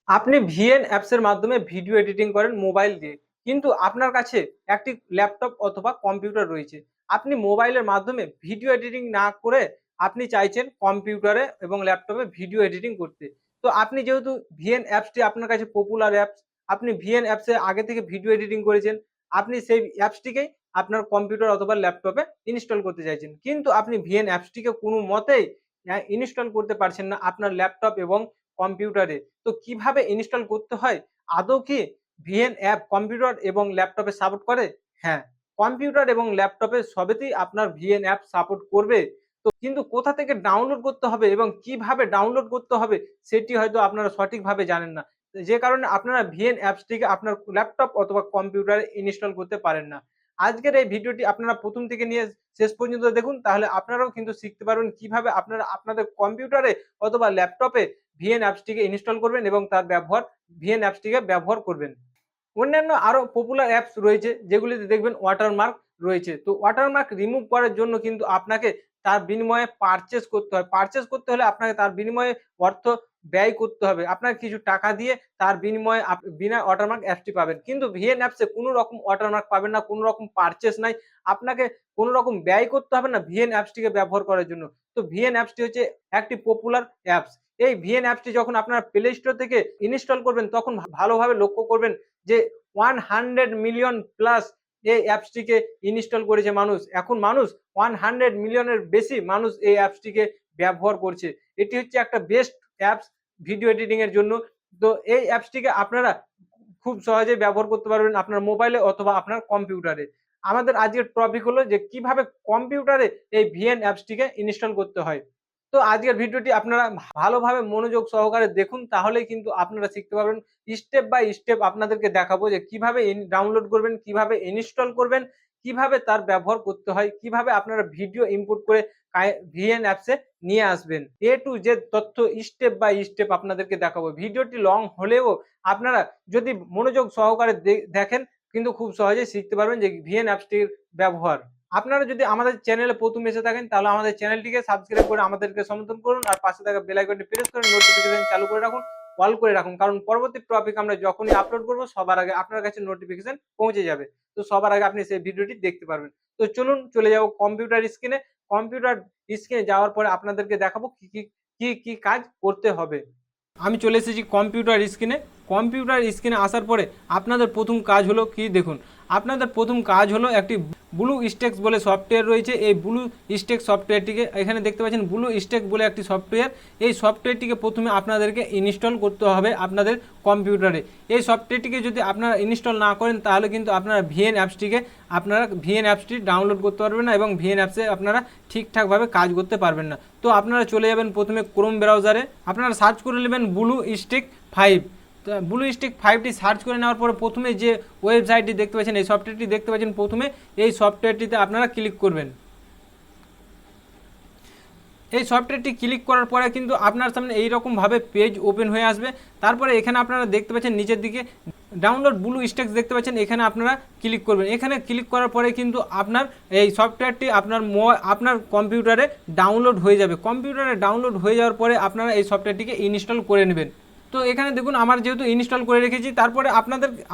আপনি ভিএন অ্যাপসের মাধ্যমে ভিডিও এডিটিং করেন মোবাইল দিয়ে। কিন্তু আপনার কাছে একটি ল্যাপটপ অথবা কম্পিউটার রয়েছে। আপনি মোবাইলের মাধ্যমে ভিডিও এডিটিং না করে আপনি চাইছেন কম্পিউটারে এবং ল্যাপটপে ভিডিও এডিটিং করতে। তো আপনি যেহেতু ভিএন অ্যাপসটি আপনার কাছে পপুলার অ্যাপস, আপনি ভিএন অ্যাপসে আগে থেকে ভিডিও এডিটিং করেছেন। আপনি সেই অ্যাপসটিকেই আপনার কম্পিউটার অথবা ল্যাপটপে ইনস্টল করতে চাইছেন। কিন্তু আপনি ভিএন অ্যাপসটিকে কোনো মতেই ইনস্টল করতে পারছেন না আপনার ল্যাপটপ এবং কম্পিউটারে। তো কিভাবে ইনস্টল করতে হয়? আদৌ কি ভিএন অ্যাপ কম্পিউটার এবং ল্যাপটপে সাপোর্ট করে? হ্যাঁ, কম্পিউটার এবং ল্যাপটপে সবেতেই আপনার ভিএন অ্যাপ সাপোর্ট করবে। তো কিন্তু কোথা থেকে ডাউনলোড করতে হবে এবং কিভাবে ডাউনলোড করতে হবে সেটি হয়তো আপনারা সঠিকভাবে জানেন না। যে কারণে আপনারা ভিএন অ্যাপসটিকে আপনার ল্যাপটপ অথবা কম্পিউটারে ইনস্টল করতে পারেন না। আজকের এই ভিডিওটি আপনারা ১ম থেকে নিয়ে শেষ পর্যন্ত দেখুন, তাহলে আপনারাও কিন্তু শিখতে পারবেন কিভাবে আপনারা আপনাদের কম্পিউটারে অথবা ল্যাপটপে ভিএন অ্যাপসটিকে ইনস্টল করবেন এবং তার ভিএন অ্যাপসটিকে ব্যবহার করবেন। অন্যান্য আরো পপুলার অ্যাপস রয়েছে যেগুলিতে দেখবেন ওয়াটারমার্ক রয়েছে। তো ওয়াটারমার্ক রিমুভ করার জন্য কিন্তু আপনাকে তার বিনিময়ে পারচেজ করতে হয়। পারচেজ করতে হলে আপনাকে তার বিনিময়ে অর্থ ব্যয় করতে হবে। আপনাকে কিছু টাকা দিয়ে তার বিনিময়ে বিনা ওয়াটারমার্ক অ্যাপসটি পাবেন। কিন্তু ভিএন অ্যাপসে কোনো রকম ওয়াটারমার্ক পাবেন না, কোনো রকম পারচেজ নাই। আপনাকে কোনো রকম ব্যয় করতে হবে না ভিএন অ্যাপসটিকে ব্যবহার করার জন্য। তো ভিএন অ্যাপসটি হচ্ছে একটি পপুলার অ্যাপস। এই ভিএন অ্যাপসটি যখন আপনারা প্লে স্টোর থেকে ইনস্টল করবেন তখন ভালোভাবে লক্ষ্য করবেন যে 100 মিলিয়ন প্লাস এই অ্যাপসটিকে ইনস্টল করেছে মানুষ। এখন মানুষ 100 মিলিয়নের বেশি মানুষ এই অ্যাপসটিকে ব্যবহার করছে। এটি হচ্ছে একটা বেস্ট অ্যাপস ভিডিও এডিটিং এর জন্য। তো এই অ্যাপসটিকে আপনারা খুব সহজেই ব্যবহার করতে পারবেন আপনার মোবাইলে অথবা আপনার কম্পিউটারে। আমাদের আজকের টপিক হলো যে কিভাবে কম্পিউটারে এই ভিএন অ্যাপসটিকে ইনস্টল করতে হয়। তো আজকের ভিডিওটি আপনারা ভালোভাবে মনোযোগ সহকারে দেখুন, তাহলেই কিন্তু আপনারা শিখতে পারবেন। স্টেপ বাই স্টেপ আপনাদেরকে দেখাবো যে কিভাবে ডাউনলোড করবেন, কিভাবে ইনস্টল করবেন, কিভাবে তার ব্যবহার করতে হয়, কিভাবে আপনারা ভিডিও ইম্পোর্ট করে ভিএন অ্যাপসে নিয়ে আসবেন। এ টু জেড তথ্য স্টেপ বাই স্টেপ আপনাদেরকে দেখাবো। ভিডিওটি লং হলেও আপনারা যদি মনোযোগ সহকারে দেখেন কিন্তু খুব সহজেই শিখতে পারবেন যে ভিএন অ্যাপসটির ব্যবহার। আপনারা যদি আমাদের চ্যানেলে ১ম এসে থাকেন তাহলে আমাদের চ্যানেলটিকে সাবস্ক্রাইব করে আমাদেরকে সমর্থন করুন আর পাশে থাকা বেল আইকনটি প্রেস করে নোটিফিকেশন চালু করে রাখুন, অল করে রাখুন। কারণ পরবর্তী টপিক আমরা যখনই আপলোড করব সবার আগে আপনার কাছে নোটিফিকেশন পৌঁছে যাবে। তো সবার আগে আপনি সেই ভিডিওটি দেখতে পারবেন। তো চলুন চলে যাব কম্পিউটার স্ক্রিনে। কম্পিউটার স্ক্রিনে যাওয়ার পরে আপনাদেরকে দেখাবো কি কাজ করতে হবে। আমি চলে এসেছি কম্পিউটার স্ক্রিনে। কম্পিউটার স্ক্রিনে আসার পরে আপনাদের প্রথম কাজ হলো কি দেখুন, আপনাদের প্রথম কাজ হলো একটি ব্লু স্টেক্স বলে সফটওয়্যার রয়েছে। এই ব্লু স্টেক সফটওয়্যারটিকে এখানে দেখতে পাচ্ছেন, ব্লু স্টেক বলে একটি সফটওয়্যার। এই সফটওয়্যারটিকে প্রথমে আপনাদেরকে ইনস্টল করতে হবে আপনাদের কম্পিউটারে। এই সফটওয়্যারটিকে যদি আপনারা ইনস্টল না করেন তাহলে কিন্তু আপনারা ভিএন অ্যাপসটি ডাউনলোড করতে পারবেন না এবং ভিএন অ্যাপসে আপনারা ঠিকঠাকভাবে কাজ করতে পারবেন না। তো আপনারা চলে যাবেন প্রথমে ক্রোম ব্রাউজারে, আপনারা সার্চ করে নেবেন ব্লু স্টেক 5। ব্লু স্টিক 5টি সার্চ করে নেওয়ার পরে প্রথমে যে ওয়েবসাইটটি দেখতে পাচ্ছেন, এই সফটওয়্যারটি দেখতে পাচ্ছেন, প্রথমে এই সফটওয়্যারটিতে আপনারা ক্লিক করবেন। এই সফটওয়্যারটি ক্লিক করার পরে কিন্তু আপনার সামনে এইরকমভাবে পেজ ওপেন হয়ে আসবে। তারপরে এখানে আপনারা দেখতে পাচ্ছেন নিচের দিকে ডাউনলোড ব্লু স্টেক্স দেখতে পাচ্ছেন, এখানে আপনারা ক্লিক করবেন। এখানে ক্লিক করার পরে কিন্তু আপনার এই সফটওয়্যারটি আপনার কম্পিউটারে ডাউনলোড হয়ে যাবে। কম্পিউটারে ডাউনলোড হয়ে যাওয়ার পরে আপনারা এই সফটওয়্যারটিকে ইনস্টল করে নেবেন। তো এখানে দেখুন আমার যেহেতু ইনস্টল করে রেখেছি, তারপরে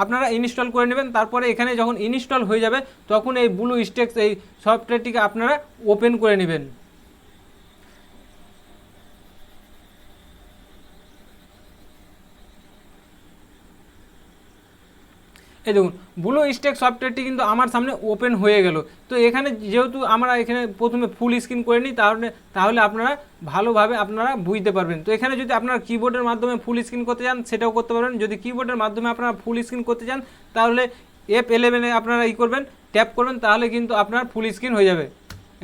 আপনারা ইনস্টল করে নেবেন। তারপরে এখানে যখন ইনস্টল হয়ে যাবে তখন এই ব্লু স্টেক্স এই সফটওয়্যারটিকে আপনারা ওপেন করে নেবেন। এই দেখুন ব্লু স্টেক সফটওয়্যারটি কিন্তু আমার সামনে ওপেন হয়ে গেল। তো এখানে যেহেতু আমরা এখানে প্রথমে ফুল স্ক্রিন করে নিই তাহলে আপনারা ভালোভাবে আপনারা বুঝতে পারবেন। তো এখানে যদি আপনারা কিবোর্ডের মাধ্যমে ফুল স্ক্রিন করতে চান সেটাও করতে পারবেন। যদি কিবোর্ডের মাধ্যমে আপনারা ফুল স্ক্রিন করতে চান তাহলে F11 আপনারা করবেন, ট্যাপ করবেন, তাহলে কিন্তু আপনার ফুল স্ক্রিন হয়ে যাবে।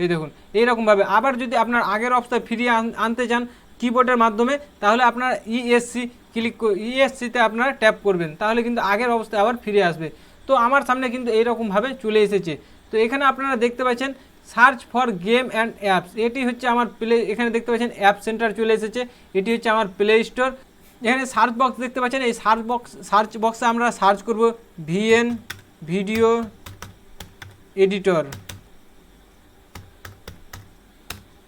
এই দেখুন এইরকমভাবে। আবার যদি আপনার আগের অবস্থায় ফিরিয়ে আনতে চান কিবোর্ডের মাধ্যমে তাহলে আপনার ইএসসিতে আপনারা ট্যাপ করবেন, তাহলে কিন্তু আগের অবস্থায় আবার ফিরে আসবে। তো আমার সামনে কিন্তু এইরকমভাবে চলে এসেছে। তো এখানে আপনারা দেখতে পাচ্ছেন search for game and apps, এটি হচ্ছে আমার এখানে দেখতে পাচ্ছেন অ্যাপ সেন্টার চলে এসেছে, এটি হচ্ছে আমার প্লে স্টোর। এখানে সার্চ বক্স দেখতে পাচ্ছেন, এই সার্চ বক্সে আমরা সার্চ করব ভিএন ভিডিও এডিটর,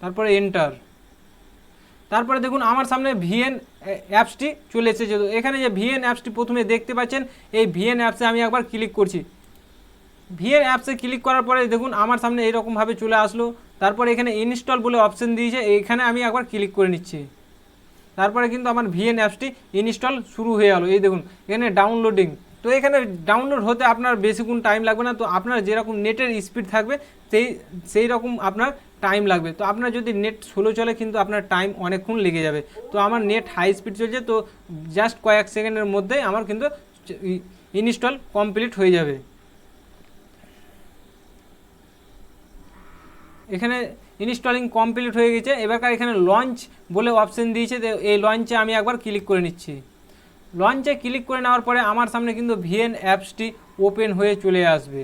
তারপরে এন্টার। তারপরে দেখুন আমার সামনে ভিএন অ্যাপসটি চলে এসেছে। তো এখানে যে ভিএন অ্যাপসটি প্রথমে দেখতে পাচ্ছেন, এই ভিএন অ্যাপসে আমি একবার ক্লিক করছি। ভিএন অ্যাপসে ক্লিক করার পরে দেখুন আমার সামনে এইরকমভাবে চলে আসলো। তারপরে এখানে ইনস্টল বলে অপশন দিয়েছে, এইখানে আমি একবার ক্লিক করে নিচ্ছি। তারপরে কিন্তু আমার ভিএন অ্যাপসটি ইনস্টল শুরু হয়ে গেল। এই দেখুন এখানে ডাউনলোডিং। তো এখানে ডাউনলোড হতে আপনার বেশিক্ষণ টাইম লাগবে না। তো আপনার যেরকম নেটের স্পিড থাকবে সেই রকম আপনার টাইম লাগবে। তো আপনার যদি নেট স্লো চলে কিন্তু আপনার টাইম অনেকক্ষণ লেগে যাবে। তো আমার নেট হাই স্পিড চলছে, তো জাস্ট কয়েক সেকেন্ডের মধ্যে আমার কিন্তু ইনস্টল কমপ্লিট হয়ে যাবে। এখানে ইনস্টলিং কমপ্লিট হয়ে গেছে। এবারকার এখানে লঞ্চ বলে অপশন দিয়েছে, এই লঞ্চে আমি একবার ক্লিক করে নিচ্ছি। লঞ্চে ক্লিক করে নেওয়ার পরে আমার সামনে কিন্তু ভিএন অ্যাপসটি ওপেন হয়ে চলে আসবে।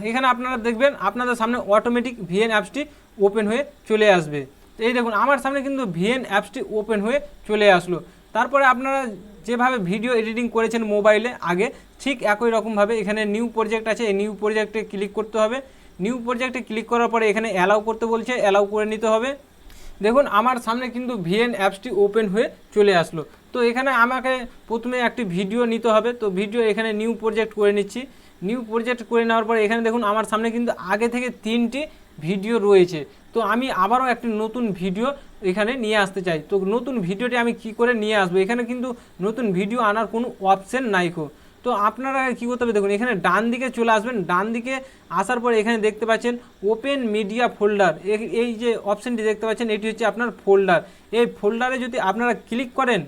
এখানে আপনারা দেখবেন আপনাদের সামনে অটোমেটিক ভিএন অ্যাপসটি ওপেন হয়ে চলে আসবে। তো এই দেখুন আমার সামনে কিন্তু ভিএন অ্যাপসটি ওপেন হয়ে চলে আসলো। তারপরে আপনারা যেভাবে ভিডিও এডিটিং করেছেন মোবাইলে আগে, ঠিক একই রকমভাবে এখানে নিউ প্রজেক্ট আছে, এই নিউ প্রজেক্টে ক্লিক করতে হবে। নিউ প্রজেক্টে ক্লিক করার পরে এখানে অ্যালাউ করতে বলছে, অ্যালাউ করে নিতে হবে। দেখুন আমার সামনে কিন্তু ভিএন অ্যাপসটি ওপেন হয়ে চলে আসলো। তো এখানে আমাকে প্রথমে একটি ভিডিও নিতে হবে। তো ভিডিও এখানে নিউ প্রজেক্ট করে নিচ্ছি। নিউ প্রজেক্ট করে নেওয়ার পরে এখানে দেখুন আমার সামনে কিন্তু আগে থেকে 3টি ভিডিও রয়েছে। তো আমি আবারও একটি নতুন ভিডিও এখানে নিয়ে আসতে চাই। তো নতুন ভিডিওটি আমি কি করে নিয়ে আসবো? এখানে কিন্তু নতুন ভিডিও আনার কোনো অপশন নাইকো। তো আপনারা কী করতে হবে দেখুন, এখানে ডান দিকে চলে আসবেন। ডান দিকে আসার পরে এখানে দেখতে পাচ্ছেন ওপেন মিডিয়া ফোল্ডার, এই যে অপশানটি দেখতে পাচ্ছেন এটি হচ্ছে আপনার ফোল্ডার। এই ফোল্ডারে যদি আপনারা ক্লিক করেন,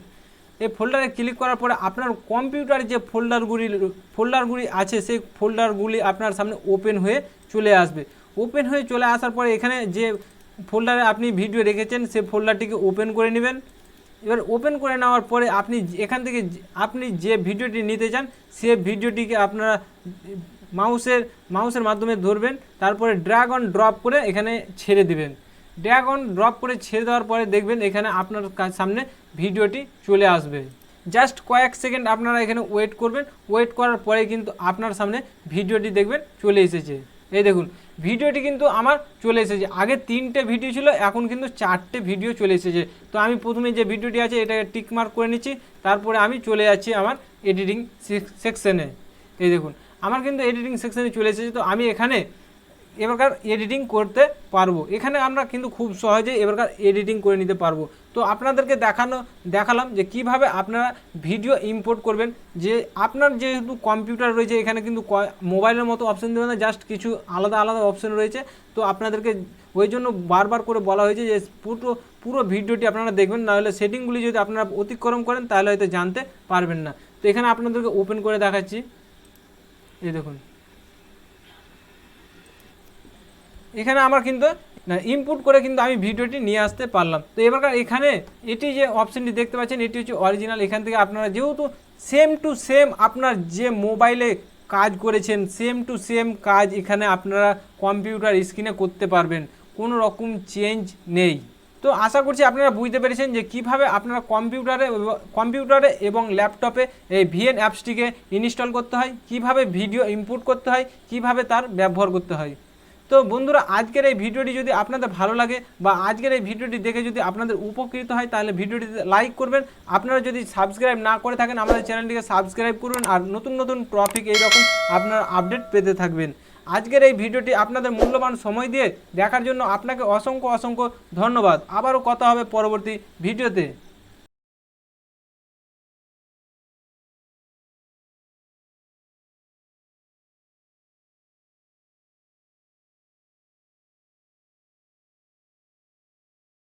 এই ফোল্ডারে ক্লিক করার পরে আপনার কম্পিউটারে যে ফোল্ডারগুলি আছে সেই ফোল্ডারগুলি আপনার সামনে ওপেন হয়ে চলে আসবে। ওপেন হয়ে চলে আসার পরে এখানে যে ফোল্ডারে আপনি ভিডিও রেখেছেন সেই ফোল্ডারটিকে ওপেন করে নেবেন। এবার ওপেন করে নেওয়ার পরে আপনি এখান থেকে আপনি যে ভিডিওটি নিতে চান সে ভিডিওটিকে আপনারা মাউসের মাধ্যমে ধরবেন, তারপরে ড্র্যাগ অন ড্রপ করে এখানে ছেড়ে দিবেন। ড্র্যাগ অন ড্রপ করে ছেড়ে দেওয়ার পরে দেখবেন এখানে আপনার সামনে ভিডিওটি চলে আসবে। জাস্ট কয়েক সেকেন্ড আপনারা এখানে ওয়েট করবেন। ওয়েট করার পরে কিন্তু আপনার সামনে ভিডিওটি দেখবেন চলে এসেছে। এই দেখুন ভিডিওটি কিন্তু আমার চলে এসেছে। আগে 3টে ভিডিও ছিল, এখন কিন্তু 4টে ভিডিও চলে এসেছে। তো আমি প্রথমে যে ভিডিওটি আছে এটাকে টিক মার্ক করে নিচ্ছি, তারপরে আমি চলে যাচ্ছি আমার এডিটিং সেকশনে। এই দেখুন আমার কিন্তু এডিটিং সেকশনে চলে এসেছে। তো আমি এখানে এবারকার এডিটিং করতে পারবো। এখানে আমরা কিন্তু খুব সহজেই এবারকার এডিটিং করে নিতে পারবো। তো আপনাদেরকে দেখালাম যে কিভাবে আপনারা ভিডিও ইম্পোর্ট করবেন। যে আপনার যেহেতু কম্পিউটার রয়েছে এখানে কিন্তু মোবাইলের মতো অপশান দেবে না, জাস্ট কিছু আলাদা আলাদা অপশান রয়েছে। তো আপনাদেরকে ওই জন্য বারবার করে বলা হয়েছে যে পুরো ভিডিওটি আপনারা দেখবেন, নাহলে সেটিংগুলি যদি আপনারা অতিক্রম করেন তাহলে হয়তো জানতে পারবেন না। তো এখানে আপনাদেরকে ওপেন করে দেখাচ্ছি। এই দেখুন এখানে আমার কিন্তু ইনপুট করে কিন্তু আমি ভিডিওটি নিয়ে আসতে পারলাম। তো এবারকার এখানে এটি যে অপশানটি দেখতে পাচ্ছেন এটি হচ্ছে অরিজিনাল। এখান থেকে আপনারা যেহেতু সেম টু সেম আপনার যে মোবাইলে কাজ করেছেন সেম টু সেম কাজ এখানে আপনারা কম্পিউটার স্ক্রিনে করতে পারবেন, কোনো রকম চেঞ্জ নেই। তো আশা করছি আপনারা বুঝতে পেরেছেন যে কিভাবে আপনারা কম্পিউটারে এবং ল্যাপটপে এই ভিএন অ্যাপসটিকে ইনস্টল করতে হয়, কিভাবে ভিডিও ইনপুট করতে হয়, কিভাবে তার ব্যবহার করতে হয়। তো বন্ধুরা আজকের এই ভিডিওটি যদি আপনাদের ভালো লাগে বা আজকের এই ভিডিওটি দেখে যদি আপনাদের উপকৃত হয় তাহলে ভিডিওটিতে লাইক করবেন। আপনারা যদি সাবস্ক্রাইব না করে থাকেন আমাদের চ্যানেলটিকে সাবস্ক্রাইব করুন, আর নতুন নতুন টপিক এইরকম আপনারা আপডেট পেতে থাকবেন। আজকের এই ভিডিওটি আপনাদের মূল্যবান সময় দিয়ে দেখার জন্য আপনাকে অসংখ্য ধন্যবাদ। আবারও কথা হবে পরবর্তী ভিডিওতে।